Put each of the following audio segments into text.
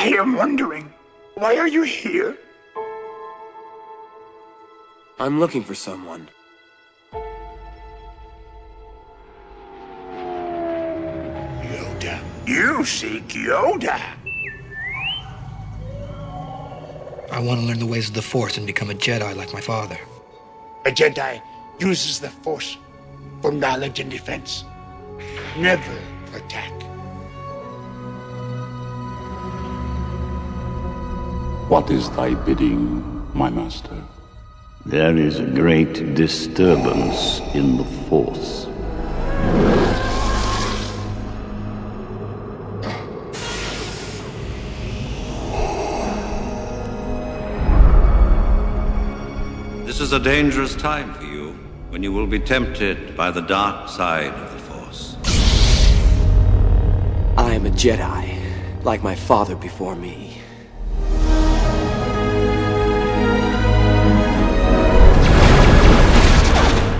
I am wondering, why are you here? I'm looking for someone. Yoda. You seek Yoda. I want to learn the ways of the Force and become a Jedi like my father. A Jedi uses the Force for knowledge and defense, never for attack. What is thy bidding, my master? There is a great disturbance in the Force. This is a dangerous time for you, when you will be tempted by the dark side of the Force. I am a Jedi, like my father before me.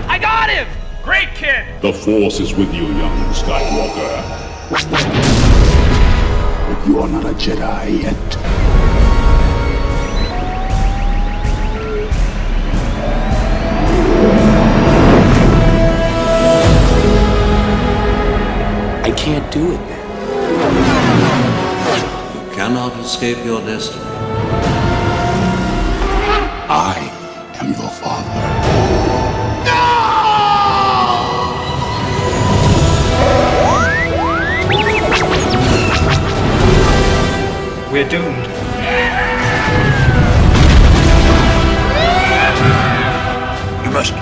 I got him! Great kid! The Force is with you, young Skywalker. But you are not a Jedi yet. I can't do it then. You cannot escape your destiny. I am your father. We're doomed. You must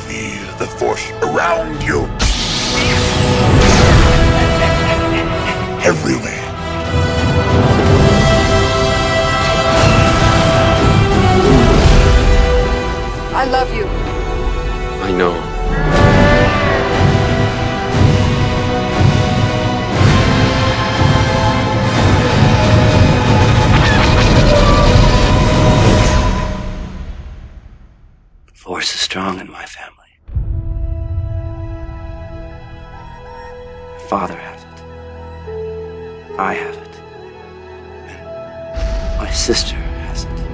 feel the Force around you. Everywhere. I love you. I know. The Force is strong in my family. My father has it. I have it. And my sister has it.